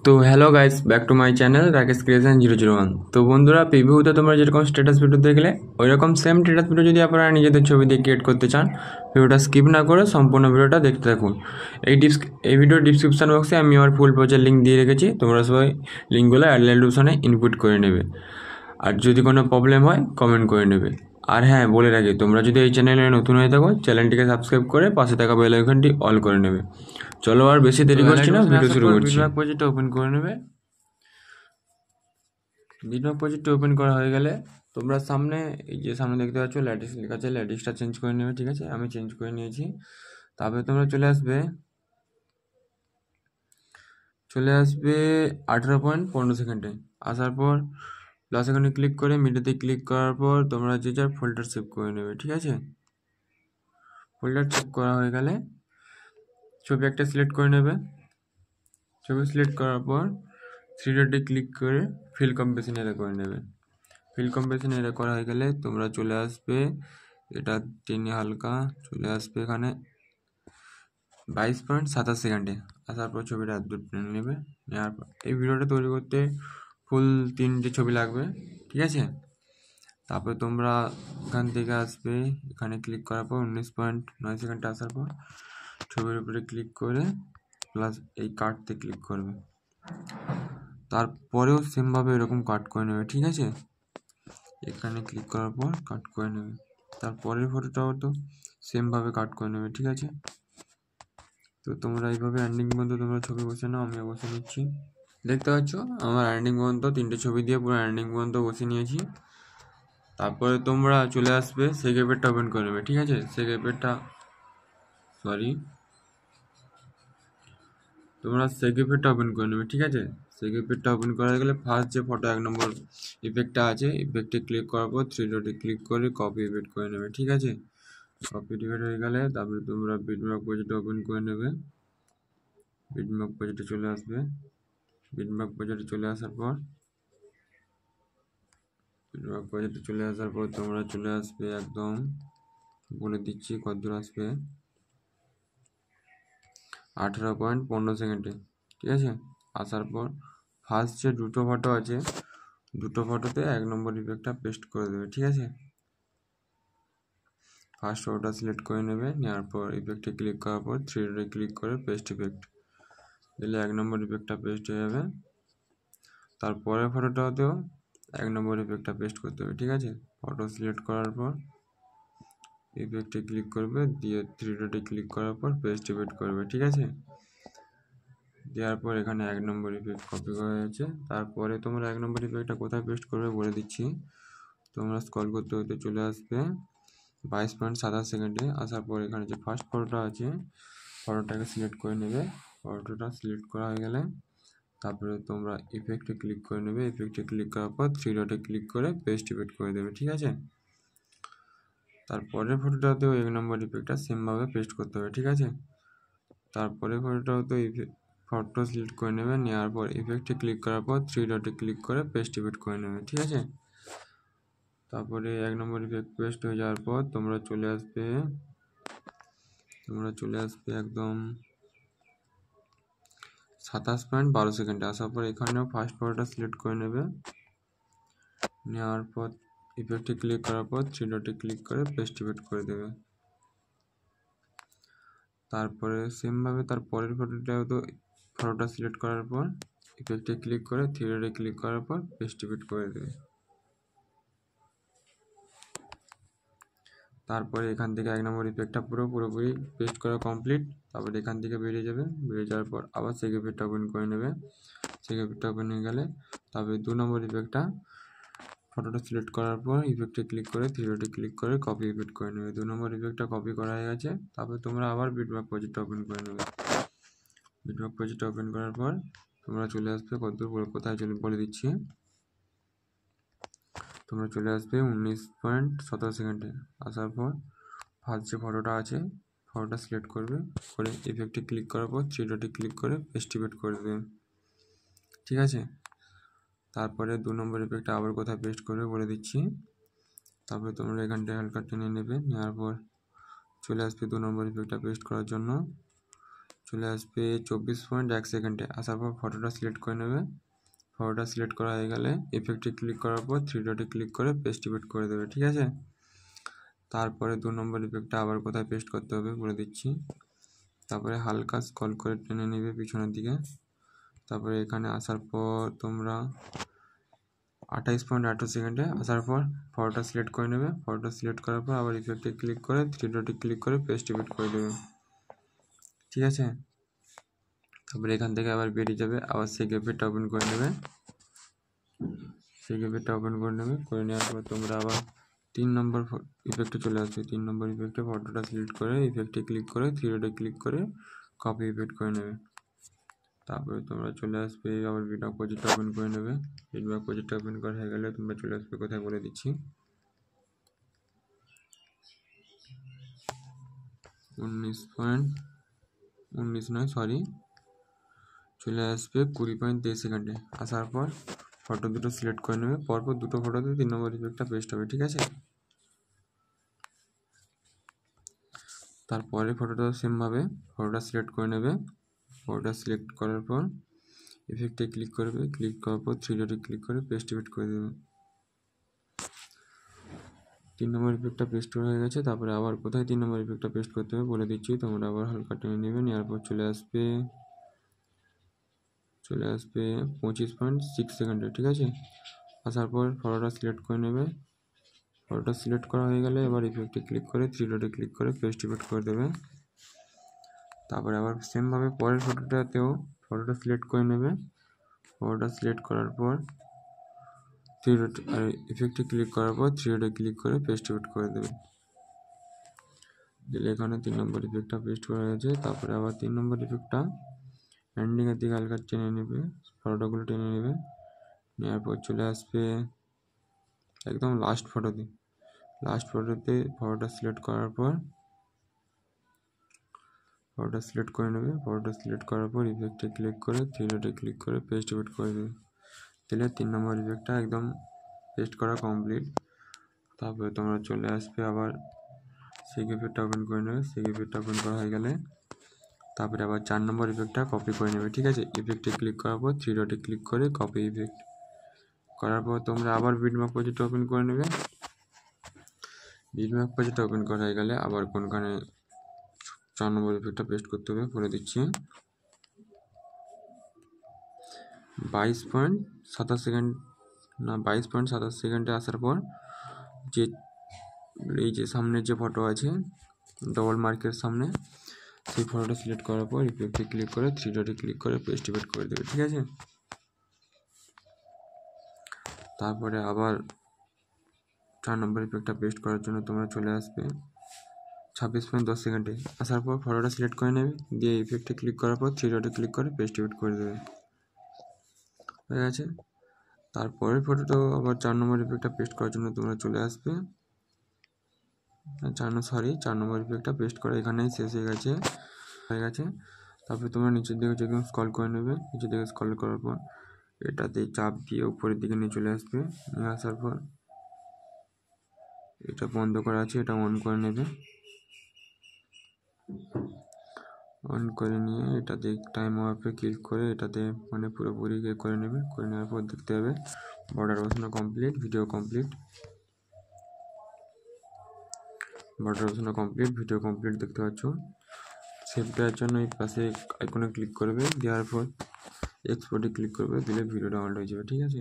তো hello guys, back to my channel Rakesh creation 001। তো বন্ধুরা, প্রিভিউতে তোমরা যেরকম স্ট্যাটাস ভিডিও দেখলে ওই রকম সেম স্ট্যাটাস ভিডিও যদি আপনারা নিজেদের ছবি দিয়ে ক্রিয়েট করতে চান, ভিডিওটা স্কিপ না করে সম্পূর্ণ ভিডিওটা দেখতে থাকুন। এই ভিডিওর ডিসক্রিপশন বক্সে আমি আমার ফুল পেজের লিঙ্ক দিয়ে রেখেছি, তোমরা সবাই লিঙ্কগুলো অ্যাডলেশনে ইনপুট করে নেবে। আর যদি কোনো প্রবলেম হয় কমেন্ট করে নেবে। আর হ্যাঁ, বলে রাখি, তোমরা যদি এই চ্যানেলে নতুন হয়ে থাকো, চ্যানেলটিকে সাবস্ক্রাইব করে পাশে থাকা বেল আইকনটি অল করে নেবে। চলো আর বেশি দেরি করছি না, ভিডিও শুরু করছি। বিটম্যাপ প্রজেক্টটা ওপেন করে নেবে। বিটম্যাপ প্রজেক্টটা ওপেন করা হয়ে গেলে তোমরা সামনে এই যে সামনে দেখতে পাচ্ছ ল্যাটিস লেখা আছে, ল্যাটিসটা চেঞ্জ করে নেবে। ঠিক আছে, আমি চেঞ্জ করে নিয়েছি। তারপরে তোমরা চলে আসবে 18.15 সেকেন্ডে। আসার পর প্লাস এখানে ক্লিক করে মিডিয়াতে ক্লিক করার পর তোমরা যে যার ফোল্ডার সেভ করে নেবে। ঠিক আছে, ফোল্ডার সেভ করা হয়ে গেলে ছবি একটা সিলেক্ট করে নেবে। ছবি সিলেক্ট করার পর 3 ডটে ক্লিক করে ফিল কম্প্রেশন এরা করে নেবে। ফিল কম্প্রেশন এরা করা হয়ে গেলে তোমরা চলে আসবে, এটা টেনে হালকা চলে আসবে এখানে 22.27 সেকেন্ডে। আসার পর ছবিটা আপলোড করে নেবে। নেওয়ার পর এই ভিডিওটা তৈরি করতে ফুল 3টে ছবি লাগবে। ঠিক আছে, তারপরে তোমরা এখান থেকে আসবে, এখানে ক্লিক করার পর 19.9 সেকেন্ডে আসার পর ছবির উপরে ক্লিক করে প্লাস এই কাটতে ক্লিক করবে। তারপরেও সেমভাবে এরকম কাট করে নেবে। ঠিক আছে, এখানে ক্লিক করার পর কাট করে নেবে। তারপরের ফটোটাও তো সেমভাবে কাট করে নেবে। ঠিক আছে, তো তোমরা এইভাবে এন্ডিং পর্যন্ত তোমরা ছবি বসে নাও। আমি বসে নিচ্ছি, দেখতে পাচ্ছ আমার এন্ডিং পর্যন্ত 3টে ছবি দিয়ে পুরো এন্ডিং পর্যন্ত বসে নিয়েছি। তারপরে তোমরা চলে আসবে সেকেন্ড পেজটা ওপেন করে নেবে। ঠিক আছে, তোমরা সেকেন্ড পেজটা ওপেন করে নেবে। ঠিক আছে, সেকেন্ড পেজটা ওপেন করা গেলে ফার্স্ট যে ফটো 1 নম্বর ইফেক্টটা আছে, ইফেক্টে ক্লিক করার পর 3 ডটে ক্লিক করে কপি ইফেক্ট করে নেবে। ঠিক আছে, কপি ইফেক্ট হয়ে গেলে তারপরে তোমরা বিটম্যাপ প্রজেক্টটা ওপেন করে নেবে। বিটম্যাপ প্রজেক্টে চলে আসবে। বিটম্যাপ প্রজেক্টে চলে আসার পর তোমরা চলে আসবে, একদম বলে দিচ্ছি কতদূর আসবে, 18.15 সেকেন্ডে। ঠিক আছে, আসার পর ফার্স্ট যে দুটো ফটো আছে, দুটো ফটোতে 1 নম্বর ইফেক্টটা পেস্ট করে দেবে। ঠিক আছে, ফার্স্ট ফটোটা সিলেক্ট করে নেবে। নেওয়ার পর ইফেক্টে ক্লিক করার পর 3 ডটে ক্লিক করে পেস্ট ইফেক্ট দিলে 1 নম্বর ইফেক্টটা পেস্ট হয়ে যাবে। তারপরের ফটোটাতেও 1 নম্বর ইফেক্টটা পেস্ট করতে হবে। ঠিক আছে, ফটো সিলেক্ট করার পর ইফেক্টে ক্লিক করবে, দিয়ে 3 ডটে ক্লিক করার পর পেস্ট ইফেক্ট করবে। ঠিক আছে, দেওয়ার পর এখানে 1 নম্বর ইফেক্ট কপি করা হয়েছে। তারপরে তোমরা 1 নম্বর ইফেক্টটা কোথায় পেস্ট করবে বলে দিচ্ছি। তোমরা স্ক্রল করতে করতে চলে আসবে 22.27 সেকেন্ডে। আসার পর এখানে যে ফার্স্ট ফটোটা আছে, ফটোটাকে সিলেক্ট করে নেবে। ফটোটা সিলেক্ট করা হয়ে গেলে তারপরে তোমরা ইফেক্টে ক্লিক করে নেবে। ইফেক্টে ক্লিক করার পর 3 ডটে ক্লিক করে পেস্ট ইফেক্ট করে দেবে। ঠিক আছে, তারপরের ফটোটাতেও 1 নম্বর ইফেক্টটা সেমভাবে পেস্ট করতে হবে। ঠিক আছে, তারপরে ফটোটাও তো ফটো সিলেক্ট করে নেবে। নেওয়ার পর ইফেক্টে ক্লিক করার পর 3 ডটে ক্লিক করে পেস্ট ইফেক্ট করে নেবে। ঠিক আছে, তারপরে 1 নম্বর ইফেক্ট পেস্ট হয়ে যাওয়ার পর তোমরা চলে আসবে একদম 27.12 সেকেন্ডে। আসার পর এখানেও ফার্স্ট ফটোটা সিলেক্ট করে নেবে। নেওয়ার পর ইফেক্টে ক্লিক করার পর 3 ডটে ক্লিক করে পেস্ট ইফেক্ট করে দেবে। তারপরে সেমভাবে তারপরের ফটোটা সিলেক্ট করার পর ইফেক্টে ক্লিক করে 3 ডটে ক্লিক করার পর পেস্ট ইফেক্ট করে দেবে। তারপরে এখান থেকে 1 নম্বর ইফেক্টটা পুরোপুরি পেস্ট করা কমপ্লিট। তারপরে এখান থেকে বেরিয়ে যাবে। বেরিয়ে যাওয়ার পর আবার সেকেন্ড ইফেক্টটা ওপেন করে নেবে। সেকেন্ড ইফেক্টটা ওপেন হয়ে গেলে তারপরে 2 নম্বর ইফেক্টটা ফটোটা সিলেক্ট করার পর ইফেক্টে ক্লিক করে 3 ডটে ক্লিক করে কপি ইফেক্ট করে নেবে। 2 নম্বর ইফেক্টটা কপি করা হয়ে গেছে। তারপরে তোমরা আবার বিটম্যাপ প্রজেক্টটা ওপেন করে নেবে। বিটম্যাপ প্রজেক্টটা ওপেন করার পর তোমরা চলে আসবে কোথায় বলে দিচ্ছি। তোমরা চলে আসবে 19.17 সেকেন্ডে। আসার পর ফার্স্ট যে ফটোটা আছে, ফটোটা সিলেক্ট করবে, করে ইফেক্টে ক্লিক করার পর 3 ডটে ক্লিক করে পেস্ট ইফেক্ট করে দেবে। ঠিক আছে, তারপরে 2 নম্বর ইফেক্টটা আবার কোথায় পেস্ট করবে বলে দিচ্ছি। তারপরে তোমরা এখানটায় হালকা টেনে নেবে। নেওয়ার পর চলে আসবে 2 নম্বর ইফেক্টটা পেস্ট করার জন্য। চলে আসবে 24.1 সেকেন্ডে। আসার পর ফটোটা সিলেক্ট করে নেবে। ফটোটা সিলেক্ট করা হয়ে গেলে ইফেক্টে ক্লিক করার পর 3 ডটে ক্লিক করে পেস্ট ইফেক্ট করে দেবে, ঠিক আছে। তারপরে 2 নম্বর ইফেক্টটা আবার কোথায় পেস্ট করতে হবে বলে দিচ্ছি। তারপরে হালকা স্ক্রল করে টেনে নেবে পিছনের দিকে। তারপরে এখানে আসার পর তোমরা 28.8 সেকেন্ডে আসার পর ফটোটা সিলেক্ট করে নেবে। ফটোটা সিলেক্ট করার পর আবার ইফেক্টে ক্লিক করে 3 ডটে ক্লিক করে পেস্ট ইফেক্ট করে দেবে, ঠিক আছে। তারপরে এখান থেকে আবার বেরিয়ে যাবে, আবার সেই ইফেক্টটা ওপেন করে নেবে। সেই ইফেক্টটা ওপেন করে নেবে, করে নেওয়ার পর তোমরা আবার 3 নম্বর ইফেক্টে চলে আসবে। 3 নম্বর ইফেক্টে ফটোটা সিলেক্ট করে ইফেক্টে ক্লিক করে 3 ডটে ক্লিক করে কপি ইফেক্ট করে নেবে। তারপরে তোমরা চলে আসবে আবার বিটম্যাপ প্রজেক্টটা ওপেন করে নেবে। বিটম্যাপ প্রজেক্টটা ওপেন করা হয়ে গেলে তোমরা চলে আসবে কোথায় বলে দিচ্ছি, চলে আসবে 20.23 সেকেন্ডে। আসার পর ফটো দুটো সিলেক্ট করে নেবে। পরপর দুটো ফটোতে 3 নম্বর ইফেক্টটা পেস্ট হবে, ঠিক আছে। তারপরে ফটোটা সেমভাবে ফটোটা সিলেক্ট করে নেবে। ফটোটা সিলেক্ট করার পর ইফেক্টে ক্লিক করবে, ক্লিক করার পর 3 ডটে ক্লিক করে পেস্ট ইফেক্ট করে দেবে। 3 নম্বর ইফেক্টটা পেস্ট হয়ে গেছে। তারপরে আবার কোথায় 3 নম্বর ইফেক্টটা পেস্ট করতে হবে বলে দিচ্ছি। তোমরা আবার হালকা টেনে নেবে, নেওয়ার পর চলে আসবে 25.6 সেকেন্ডে, ঠিক আছে। আসার পর ফটোটা সিলেক্ট করে নেবে। ফটোটা সিলেক্ট করা হয়ে গেলে এবার ইফেক্টে ক্লিক করে 3 ডটে ক্লিক করে পেস্ট ইফেক্ট করে দেবে। তারপরে আবার সেমভাবে পরের ফটোটাতেও ফটোটা সিলেক্ট করে নেবে। ফটোটা সিলেক্ট করার পর 3 ডট আর ইফেক্টে ক্লিক করার পর 3 ডটে ক্লিক করে পেস্ট ইফেক্ট করে দেবে। দিলে এখানে 3 নম্বর ইফেক্টটা পেস্ট করা হয়েছে। তারপরে আবার 3 নম্বর ইফেক্টটা এন্ডিংয়ের দিকে হালকা টেনে নেবে, ফটোগুলো টেনে নেবে। নেওয়ার পর চলে আসবে একদম লাস্ট ফটোতে। লাস্ট ফটোতে ফটোটা সিলেক্ট করার পর ফটোটা সিলেক্ট করে নেবে। ফটোটা সিলেক্ট করার পর ইফেক্টে ক্লিক করে 3 ডটে ক্লিক করে পেস্ট ইফেক্ট করে দেবে। দিলে 3 নম্বর ইফেক্টটা একদম পেস্ট করা কমপ্লিট। তারপরে তোমরা চলে আসবে আবার সেই ইফেক্টটা ওপেন করে নেবে। সেই ইফেক্টটা ওপেন করা হয়ে গেলে তারপরে আবার 4 নম্বর ইফেক্টটা কপি করে নেবে, ঠিক আছে। ইফেক্টে ক্লিক করার পর 3 ডটে ক্লিক করে কপি ইফেক্ট করার পর তোমরা আবার বিটম্যাপ প্রজেক্ট ওপেন করে নেবে। বিটম্যাপ প্রজেক্ট ওপেন করা হয়ে গেলে আবার কোনখানে 4 নম্বর ইফেক্টটা পেস্ট করতে হবে বলে দিচ্ছি। 22.27 সেকেন্ড না 22.27 সেকেন্ডে আসার পর যে এই যে সামনের যে ফটো আছে ডবল মার্কের সামনে, সেই ফটোটা সিলেক্ট করার পর ইফেক্টে ক্লিক করে 3 ডটে ক্লিক করে পেস্ট ইফেক্ট করে দেবে, ঠিক আছে। তারপরে আবার 4 নম্বর ইফেক্টটা পেস্ট করার জন্য তোমরা চলে আসবে 26.10 সেকেন্ডে। আসার পর ফটোটা সিলেক্ট করে নেবে, দিয়ে ইফেক্টে ক্লিক করার পর 3 ডটে ক্লিক করে পেস্ট ইফেক্ট করে দেবে, হয়ে গেছে। তারপরের ফটোটাও আবার 4 নম্বর ইফেক্টটা পেস্ট করার জন্য তোমরা চলে আসবে 4 নম্বর ইফেক্টটা পেস্ট করা এখানেই শেষ হয়ে গেছে। তারপরে তোমরা নিচের দিকে যেরকম স্ক্রল করে নেবে, নিচের দিকে স্ক্রল করার পর এটাতে চাপ দিয়ে উপরের দিকে নিয়ে চলে আসবে। নিয়ে আসার পর এটা বন্ধ করা আছে, এটা অন করে নেবে। অন করে নিয়ে এটাতে টাইম ওয়ার্পে ক্লিক করে এটাতে মানে পুরোপুরি করে নেবে। করে নেওয়ার পর দেখতে হবে বর্ডার বসানো কমপ্লিট, ভিডিও কমপ্লিট। বর্ডার বসানো কমপ্লিট, ভিডিও কমপ্লিট দেখতে পাচ্ছ। সেভ দেওয়ার জন্য এই পাশে আইকনে ক্লিক করবে, দেওয়ার পর এক্সপোর্টে ক্লিক করবে, দিলে ভিডিও ডাউনলোড হয়ে যাবে, ঠিক আছে।